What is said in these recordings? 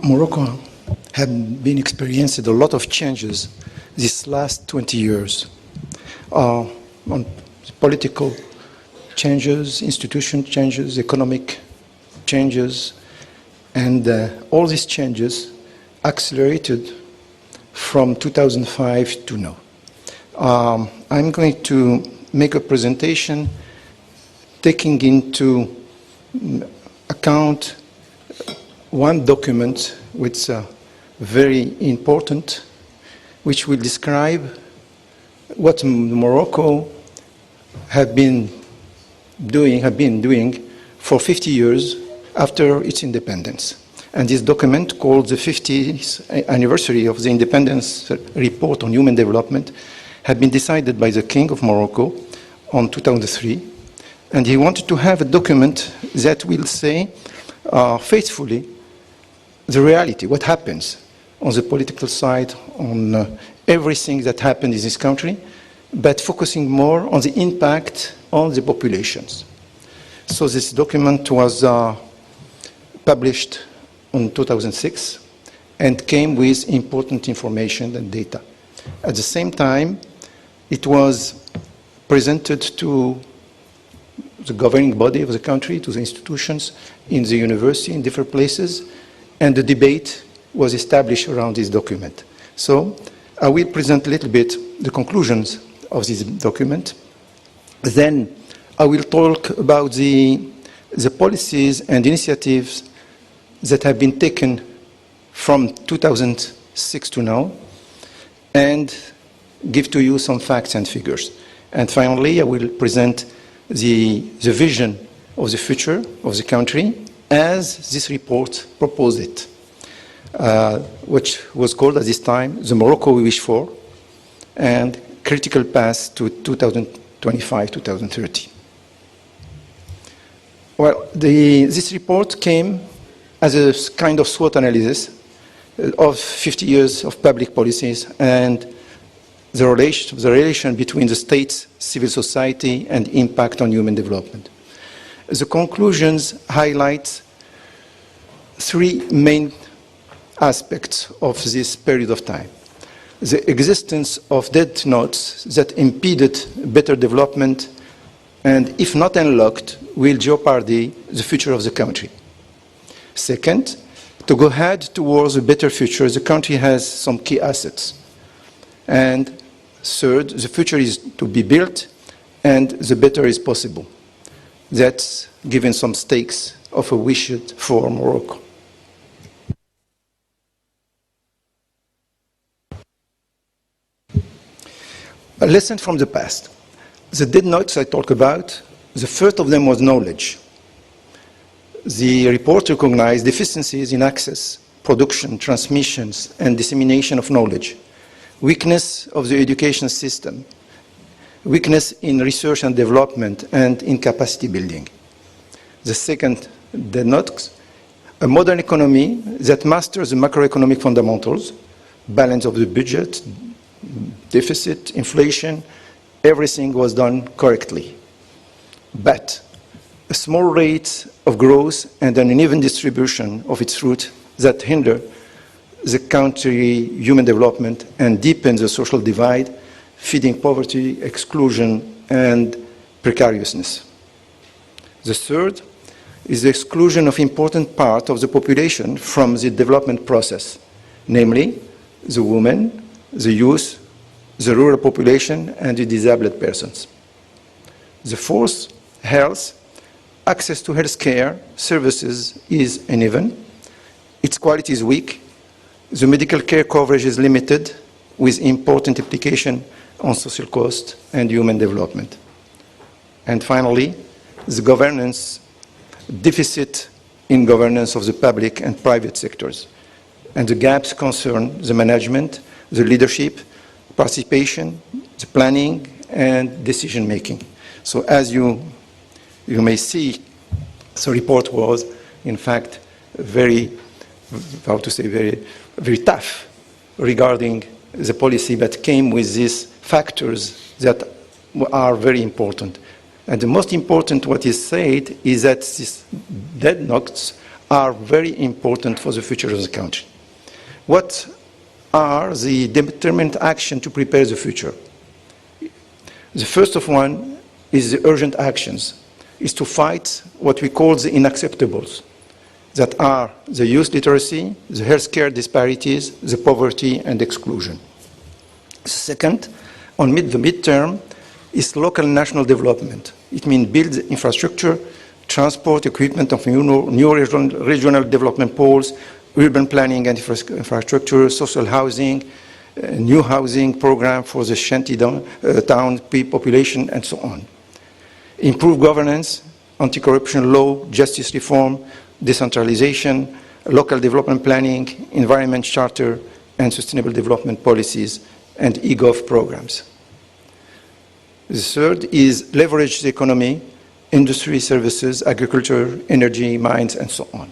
Morocco had been experiencing a lot of changes these last 20 years. On political changes, institution changes, economic changes, and all these changes accelerated from 2005 to now. I'm going to make a presentation taking into account one document which is very important, which will describe what Morocco have been doing for 50 years after its independence. And this document, called the 50th anniversary of the Independence Report on Human Development, had been decided by the King of Morocco on 2003. And he wanted to have a document that will say faithfully the reality, what happens on the political side, on everything that happened in this country, but focusing more on the impact on the populations. So this document was published in 2006 and came with important information and data. At the same time, it was presented to the governing body of the country, to the institutions, in the university, in different places, and the debate was established around this document. So I will present a little bit the conclusions of this document. Then I will talk about the policies and initiatives that have been taken from 2006 to now, and give to you some facts and figures. And finally, I will present the vision of the future of the country as this report proposed it, which was called at this time the Morocco we wish for, and critical path to 2025-2030. Well, this report came as a kind of SWOT analysis of 50 years of public policies and the relation between the state, civil society, and impact on human development. The conclusions highlight three main aspects of this period of time. The existence of dead notes that impeded better development and, if not unlocked, will jeopardize the future of the country. Second, to go ahead towards a better future, the country has some key assets. And third, the future is to be built and the better is possible. That's given some stakes of a wish for Morocco. A lesson from the past. The dead notes I talk about, the first of them was knowledge. The report recognized deficiencies in access, production, transmissions, and dissemination of knowledge, weakness of the education system, weakness in research and development, and in capacity building. The second dead note, a modern economy that masters the macroeconomic fundamentals, balance of the budget, deficit, inflation, everything was done correctly. But a small rate of growth and an uneven distribution of its fruit that hinder the country human development and deepen the social divide, feeding poverty, exclusion, and precariousness. The third is the exclusion of important part of the population from the development process, namely the women, the youth, the rural population, and the disabled persons. The fourth, health. Access to health care services is uneven. Its quality is weak. The medical care coverage is limited, with important implication on social cost and human development. And finally, the governance deficit in governance of the public and private sectors. And the gaps concern the management, the leadership, participation, the planning, and decision making. So as you may see, the report was, in fact, very tough regarding the policy that came with these factors that are very important. And the most important what is said is that these dead notes are very important for the future of the country. What are the determined actions to prepare the future? The first of one is the urgent actions, is to fight what we call the unacceptables, that are the youth literacy, the healthcare disparities, the poverty and exclusion. Second, on the midterm, is local and national development. It means build infrastructure, transport, equipment of new regional development poles, urban planning and infrastructure, social housing, new housing program for the shanty town population, and so on. Improve governance, anti-corruption law, justice reform, decentralization, local development planning, environment charter, and sustainable development policies, and e-gov programs. The third is leverage the economy, industry, services, agriculture, energy, mines, and so on.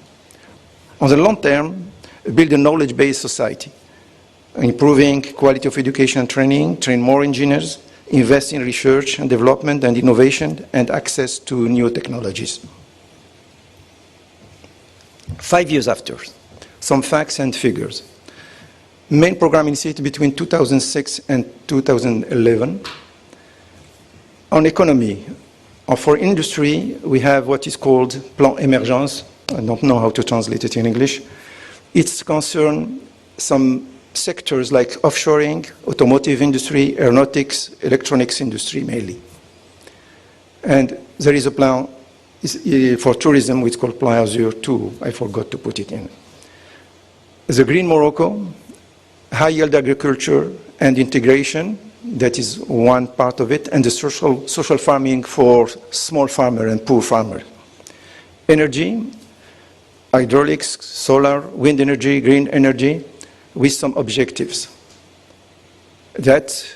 On the long term, build a knowledge-based society, improving quality of education and training, train more engineers, invest in research and development and innovation, and access to new technologies. 5 years after, some facts and figures. Main program initiated between 2006 and 2011. On economy, or for industry, we have what is called Plan Émergence. I don't know how to translate it in English. It's concerned some sectors like offshoring, automotive industry, aeronautics, electronics industry mainly. And there is a plan for tourism which is called Plan Azure 2. I forgot to put it in. The Green Morocco, high yield agriculture and integration, that is one part of it, and the social farming for small farmer and poor farmer. Energy, hydraulics, solar, wind energy, green energy, with some objectives. That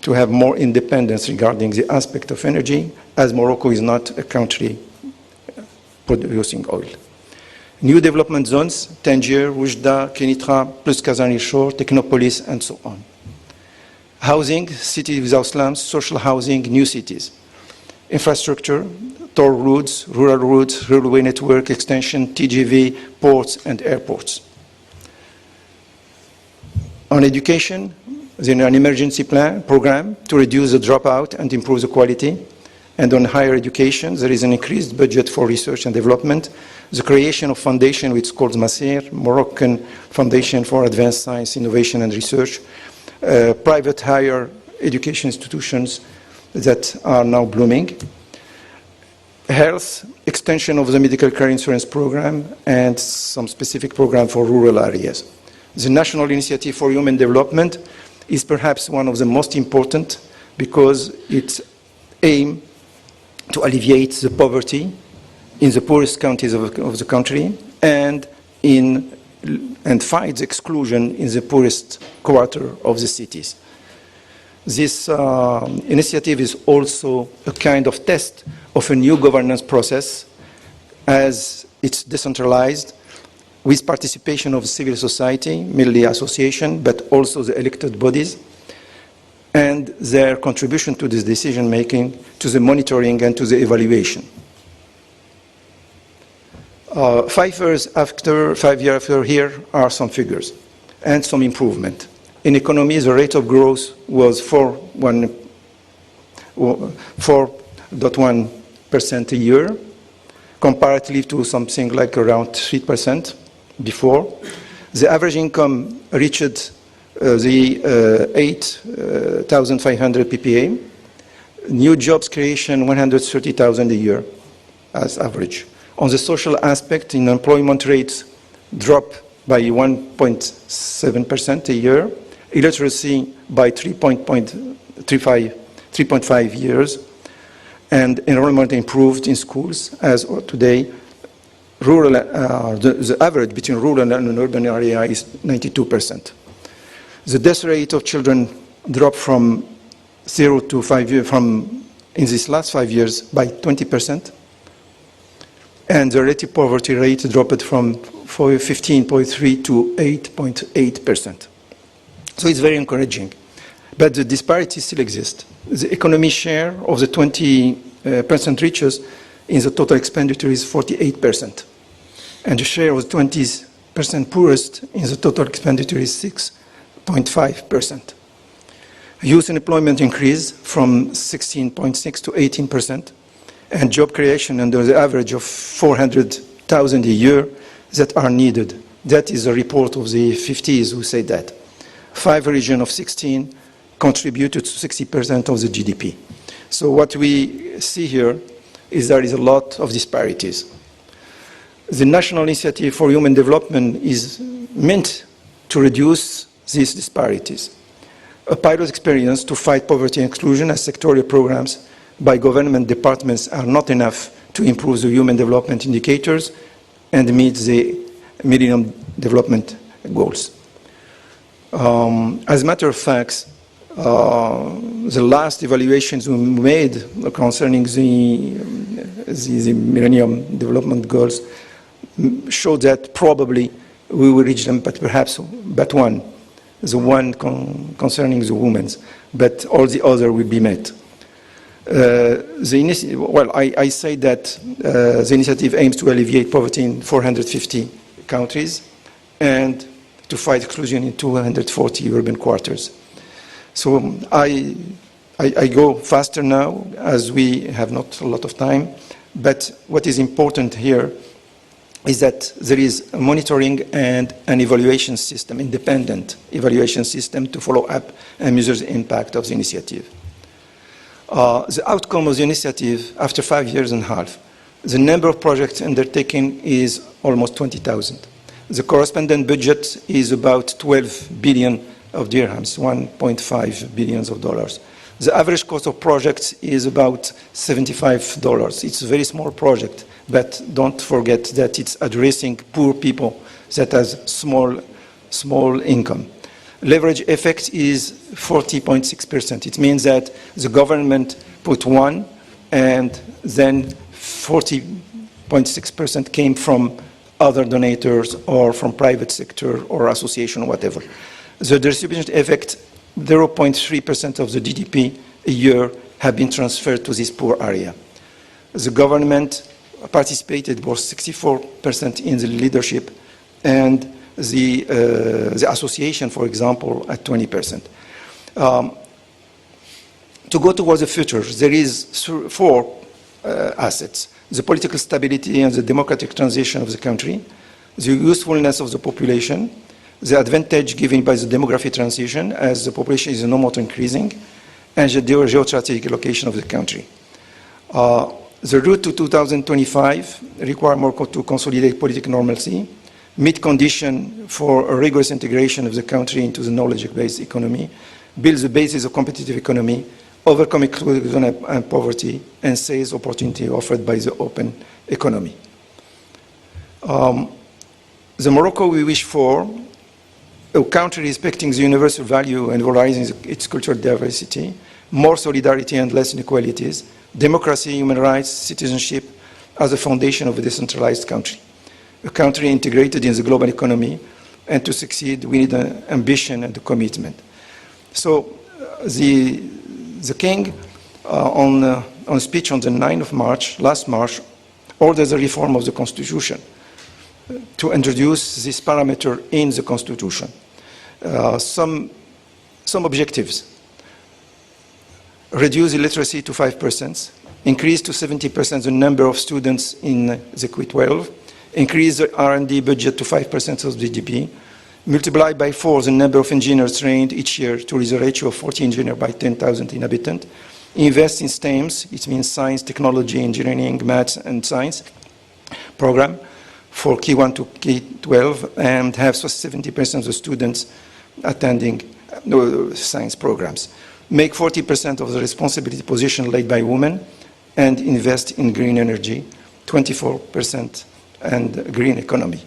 to have more independence regarding the aspect of energy, as Morocco is not a country producing oil. New development zones, Tangier, Oujda, Kenitra, plus Kazani Shore, Technopolis, and so on. Housing, cities without slums, social housing, new cities. Infrastructure, toll roads, railway network extension, TGV, ports, and airports. On education, there is an emergency plan program to reduce the dropout and improve the quality. And on higher education, there is an increased budget for research and development. The creation of foundation, which is called MASIR, Moroccan Foundation for Advanced Science, Innovation and Research. Private higher education institutions that are now blooming. Health, extension of the medical care insurance program, and some specific program for rural areas. The National Initiative for Human Development is perhaps one of the most important because it aims to alleviate the poverty in the poorest counties of the country and fight exclusion in the poorest quarter of the cities. This initiative is also a kind of test of a new governance process as it's decentralized with participation of civil society, mainly association, but also the elected bodies, and their contribution to this decision making, to the monitoring and to the evaluation. 5 years after here are some figures and some improvement. In economy, the rate of growth was 4.1% a year, comparatively to something like around 3% before. The average income reached the 8,500 PPA. New jobs creation, 130,000 a year as average. On the social aspect, unemployment rates dropped by 1.7% a year, illiteracy by 3.5 years, and enrollment improved in schools as of today. The average between rural and urban area is 92%. The death rate of children dropped from 0 to 5 years, in these last 5 years by 20%. And the relative poverty rate dropped from 15.3 to 8.8%. So it's very encouraging. But the disparity still exists. The economy share of the 20% richest in the total expenditure is 48%. and the share of 20% poorest in the total expenditure is 6.5%. Youth unemployment increased from 16.6 to 18%, and job creation under the average of 400,000 a year that are needed. That is a report of the 50s who say that. 5 regions of 16 contributed to 60% of the GDP. So what we see here is there is a lot of disparities. The National Initiative for Human Development is meant to reduce these disparities. A pilot experience to fight poverty and exclusion as sectorial programs by government departments are not enough to improve the human development indicators and meet the Millennium Development Goals. As a matter of fact, the last evaluations we made concerning the Millennium Development Goals showed that probably we will reach them, but perhaps but one, the one concerning the women, but all the other will be met. I say that the initiative aims to alleviate poverty in 450 countries and to fight exclusion in 240 urban quarters. So I go faster now as we have not a lot of time, but what is important here is that there is a monitoring and an evaluation system, independent evaluation system to follow up and measure the impact of the initiative. The outcome of the initiative after 5 years and a half, the number of projects undertaken is almost 20,000. The corresponding budget is about 12 billion of dirhams, 1.5 billions of dollars. The average cost of projects is about $75. It's a very small project, but don't forget that it's addressing poor people that has small income. Leverage effect is 40.6%. It means that the government put one, and then 40.6% came from other donators or from private sector or association or whatever. The distribution effect, 0.3% of the GDP a year have been transferred to this poor area. The government participated was 64% in the leadership, and the association, for example, at 20%. To go towards the future, there is 4 assets: the political stability and the democratic transition of the country, the usefulness of the population, the advantage given by the demographic transition as the population is no more increasing, and the geostrategic location of the country. The route to 2025 require more to consolidate political normalcy, meet conditions for a rigorous integration of the country into the knowledge-based economy, build the basis of competitive economy, overcome exclusion and poverty, and seize opportunity offered by the open economy. The Morocco we wish for, a country respecting the universal value and valorizing its cultural diversity, more solidarity and less inequalities, democracy, human rights, citizenship as a foundation of a decentralized country. A country integrated in the global economy, and to succeed we need an ambition and a commitment. So the king on a speech on the 9th of March, last March, ordered the reform of the constitution to introduce this parameter in the constitution. Some objectives: reduce illiteracy to 5%, increase to 70% the number of students in the Q12, increase the R&D budget to 5% of GDP, multiply by 4 the number of engineers trained each year to reach a ratio of 40 engineers by 10,000 inhabitants, invest in STEMs, it means science, technology, engineering, maths, and science program for K1 to K12, and have 70% of the students attending science programs. Make 40% of the responsibility position laid by women, and invest in green energy, 24%, and green economy.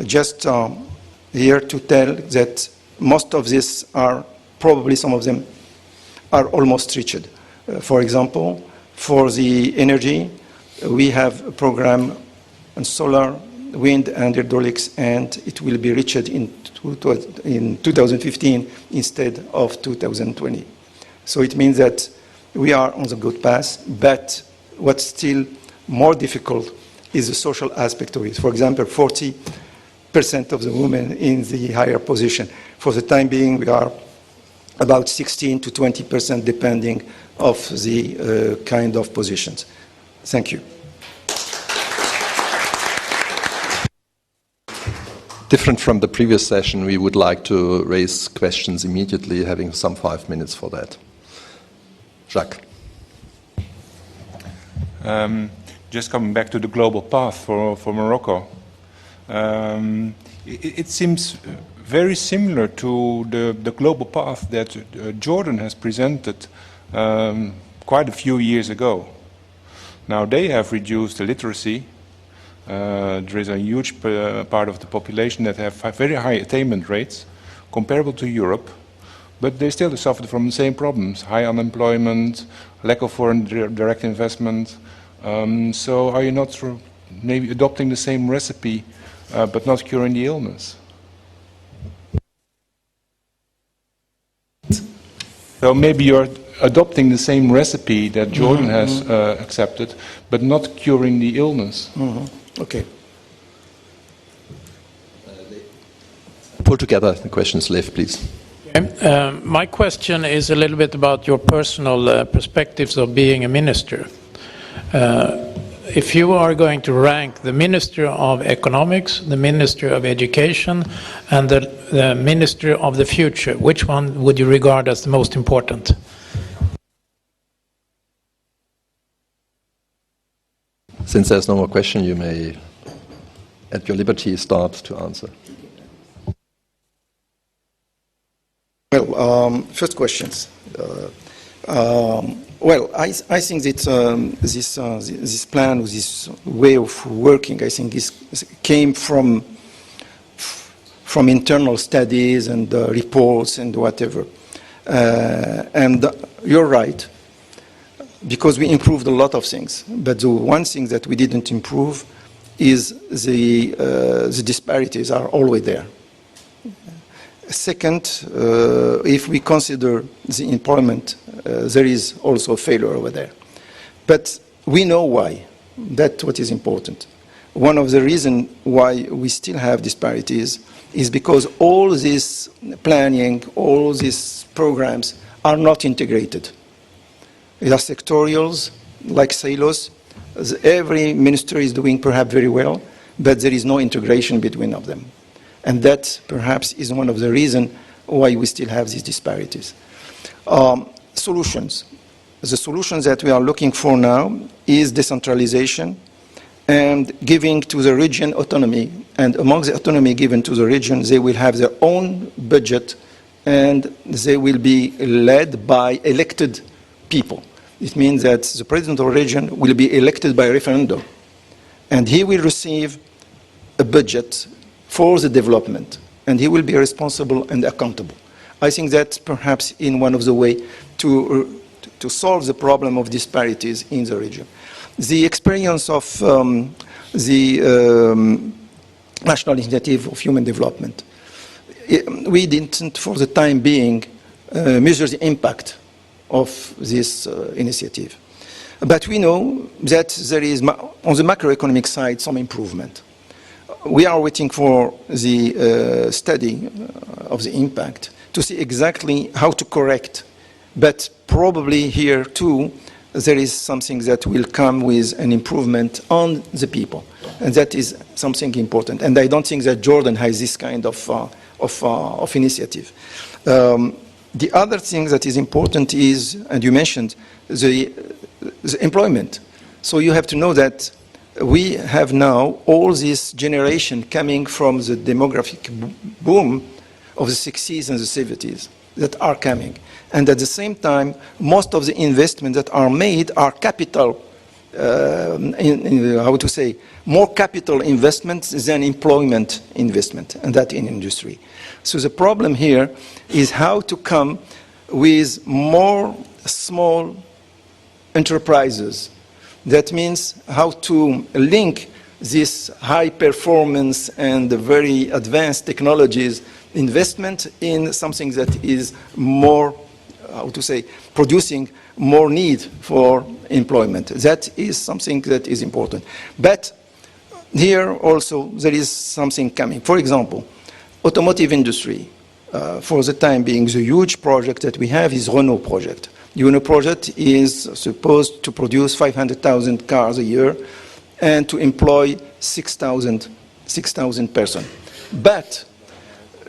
Just here to tell that most of these are, probably some of them, are almost reached. For example, for the energy, we have a program on solar, wind, and hydraulics, and it will be reached in 2015 instead of 2020. So it means that we are on the good path, but what's still more difficult is the social aspect of it. For example, 40% of the women in the higher position. For the time being, we are about 16 to 20% depending of the kind of positions. Thank you. Different from the previous session, we would like to raise questions immediately, having some 5 minutes for that. Jacques. Just coming back to the global path for Morocco. It seems very similar to the global path that Jordan has presented quite a few years ago. Now they have reduced the literacy. There is a huge part of the population that have very high attainment rates, comparable to Europe, but they still suffer from the same problems: high unemployment, lack of foreign direct investment. So are you not maybe adopting the same recipe, but not curing the illness? So maybe you're adopting the same recipe that Jordan has accepted, but not curing the illness. Okay. Pull together the questions left, please. My question is a little bit about your personal perspectives of being a minister. If you are going to rank the Minister of Economics, the Minister of Education, and the Minister of the Future, which one would you regard as the most important? Since there's no more question, you may, at your liberty, start to answer. Well, first questions. Well, I think that this plan, this way of working, I think this came from internal studies and reports and whatever. And you're right, because we improved a lot of things. But the one thing that we didn't improve is the disparities are always there. Second, if we consider the employment, there is also a failure over there. But we know why. That's what is important. One of the reasons why we still have disparities is because all this planning, all these programs are not integrated. They are sectorials, like silos. Every ministry is doing perhaps very well, but there is no integration between of them. And that perhaps is one of the reasons why we still have these disparities. Solutions. The solutions that we are looking for now is decentralization and giving to the region autonomy. And among the autonomy given to the region, they will have their own budget and they will be led by elected people. It means that the president of the region will be elected by referendum. And he will receive a budget for the development, and he will be responsible and accountable. I think that's perhaps in one of the ways to solve the problem of disparities in the region. The experience of the National Initiative of Human Development, we didn't, for the time being, measure the impact of this initiative. But we know that there is, on the macroeconomic side, some improvement. We are waiting for the study of the impact to see exactly how to correct. But probably here, too, there is something that will come with an improvement on the people. And that is something important. And I don't think that Jordan has this kind of initiative. The other thing that is important is, and you mentioned, the employment. So you have to know that we have now all this generation coming from the demographic boom of the 60s and the 70s that are coming. And at the same time, most of the investments that are made are capital, how to say, more capital investments than employment investment, and that in industry. So the problem here is how to come with more small enterprises. That means how to link this high performance and very advanced technologies investment in something that is more, how to say, producing more need for employment. That is something that is important. But Here also there is something coming. For example, automotive industry, for the time being, the huge project that we have is Renault project. The Renault project is supposed to produce 500,000 cars a year and to employ 6,000 persons. But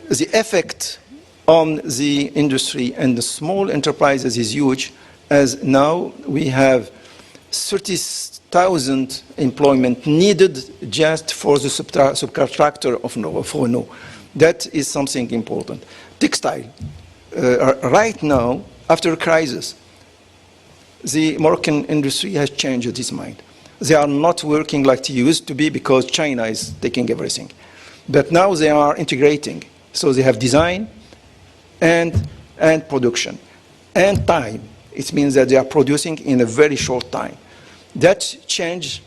the effect on the industry and the small enterprises is huge, as now we have 30,000 employment needed just for the subcontractor of Renault. That is something important. Textile. Right now, after a crisis, the Moroccan industry has changed its mind. They are not working like they used to be because China is taking everything. But now they are integrating. So they have design and production and time. It means that they are producing in a very short time. That changed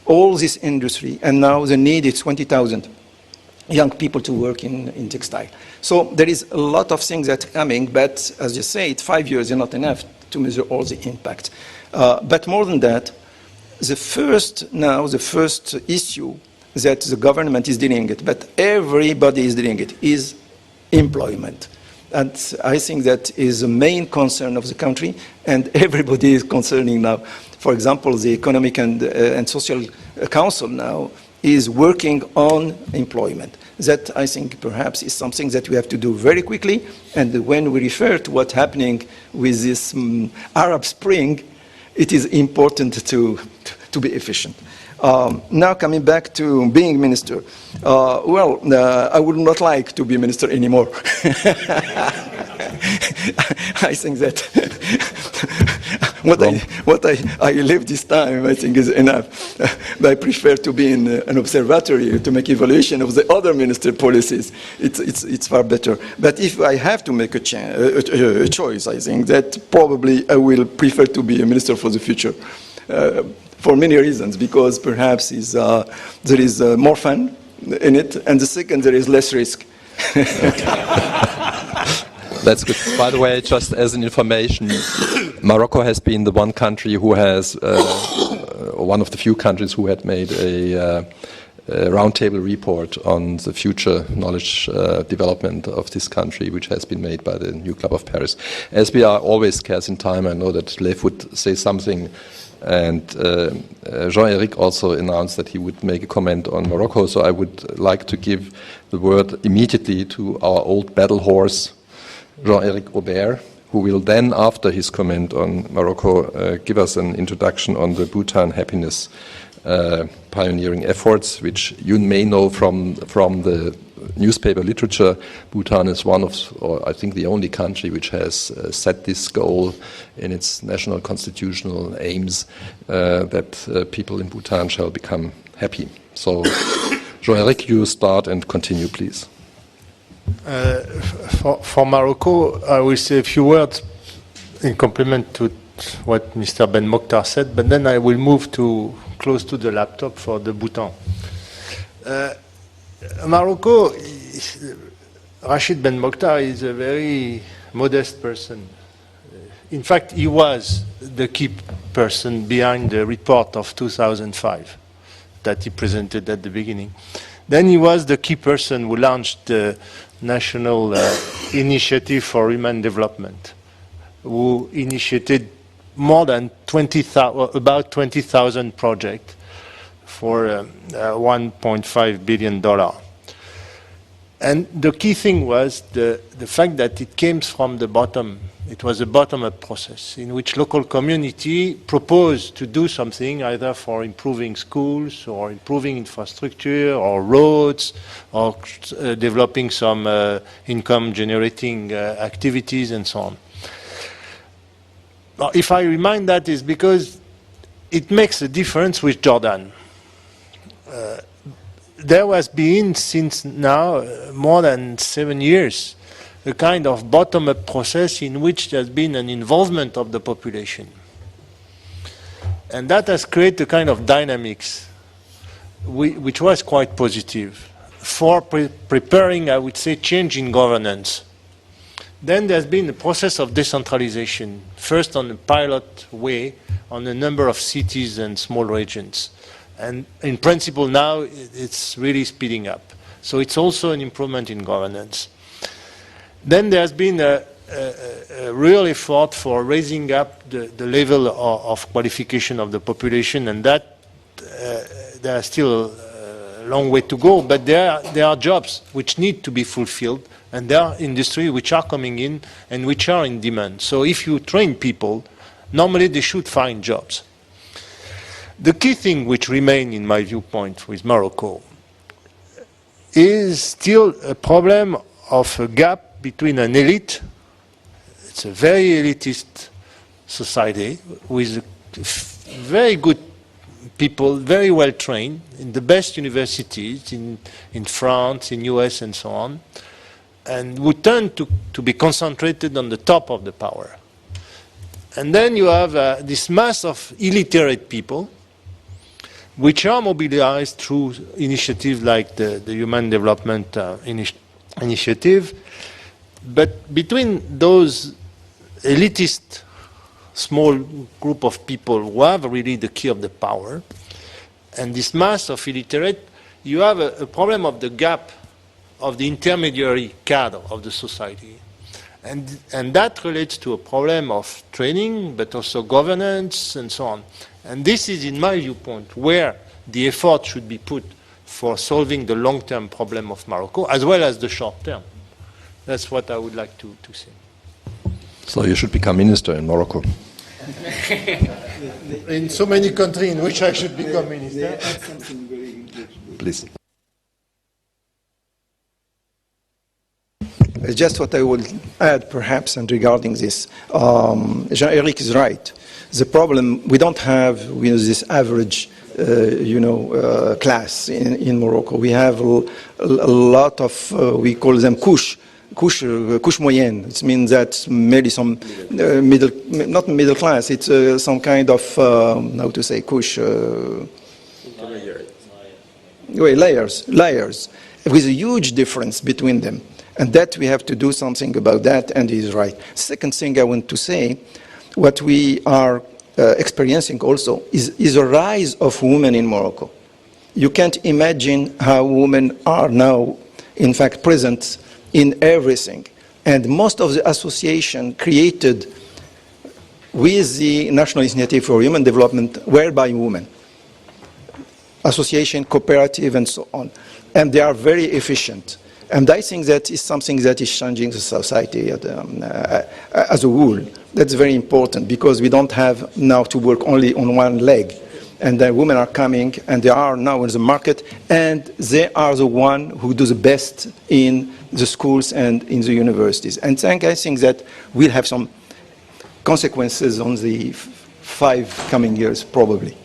all this industry, and now the need is 20,000 young people to work in textile. So there is a lot of things that are coming, but as you say, 5 years is not enough to measure all the impact. But more than that, the first issue that the government is dealing with, but everybody is dealing with, is employment. And I think that is the main concern of the country, and everybody is concerning now. For example, the Economic and Social Council now is working on employment. That, I think, perhaps is something that we have to do very quickly. And when we refer to what's happening with this Arab Spring, it is important to be efficient. Now coming back to being minister. I would not like to be minister anymore. I think that what I live this time, I think, is enough. But I prefer to be in an observatory to make evaluation of the other minister policies. It's far better. But if I have to make a choice, I think that probably I will prefer to be a minister for the future. For many reasons, because perhaps there is more fun in it, and the second, there is less risk. That's good. By the way, just as an information, Morocco has been the one country who has, one of the few countries who had made a roundtable report on the future knowledge development of this country, which has been made by the New Club of Paris. As we are always scarce in time, I know that Lev would say something. And Jean-Éric also announced that he would make a comment on Morocco, so I would like to give the word immediately to our old battle horse, Jean-Éric Aubert, who will then, after his comment on Morocco, give us an introduction on the Bhutan happiness pioneering efforts, which you may know from the newspaper literature. Bhutan is one of, or I think the only country which has set this goal in its national constitutional aims, that people in Bhutan shall become happy. So, Jean-Éric, you start and continue, please. For Morocco, I will say a few words in complement to what Mr. Benmokhtar said, but then I will move close to the laptop for the Bhutan. Morocco, Rachid Benmokhtar is a very modest person. In fact, he was the key person behind the report of 2005 that he presented at the beginning. Then he was the key person who launched the National Initiative for Human Development, who initiated more than about 20,000 projects for $1.5 billion. And the key thing was the fact that it came from the bottom. It was a bottom-up process in which local community proposed to do something either for improving schools or improving infrastructure or roads or developing some income-generating activities and so on. Now, if I remind that, is because it makes a difference with Jordan. There has been, since now, more than 7 years, a kind of bottom-up process in which there has been an involvement of the population. And that has created a kind of dynamics which was quite positive for preparing, I would say, change in governance. Then there's been a process of decentralization, first on a pilot way on a number of cities and small regions. And in principle now, it's really speeding up. So it's also an improvement in governance. Then there's been a real effort for raising up the level of qualification of the population, and that there are still a long way to go, but there are jobs which need to be fulfilled, and there are industries which are coming in and which are in demand. So if you train people, normally they should find jobs. The key thing which remains, in my viewpoint, with Morocco is still a problem of a gap between an elite. It's a very elitist society with very good people, very well trained in the best universities in France, in US, and so on, and who tend to be concentrated on the top of the power. And then you have this mass of illiterate people which are mobilized through initiatives like the Human Development Initiative. But between those elitist small group of people who have really the key of the power and this mass of illiterate, you have a problem of the gap of the intermediary cadre of the society. And that relates to a problem of training, but also governance and so on. And this is, in my viewpoint, where the effort should be put for solving the long-term problem of Morocco, as well as the short-term. That's what I would like to say. So you should become minister in Morocco. In so many countries in which I should become minister. Please. Just what I would add, perhaps, and regarding this, Jean-Eric is right. The problem, we don't have this average, class in Morocco. We have a lot of, we call them couche moyenne. It means that maybe some not middle class, it's some kind of, how to say, couche, layers, with a huge difference between them. And that we have to do something about that, and he's right. Second thing I want to say, what we are experiencing also is a rise of women in Morocco. You can't imagine how women are now, in fact, present in everything. And most of the association created with the National Initiative for Human Development were by women. Association, cooperative, and so on. And they are very efficient. And I think that is something that is changing the society as a whole. That's very important because we don't have now to work only on one leg. And the women are coming and they are now in the market and they are the one who do the best in the schools and in the universities. And I think that we'll have some consequences on the 5 coming years probably.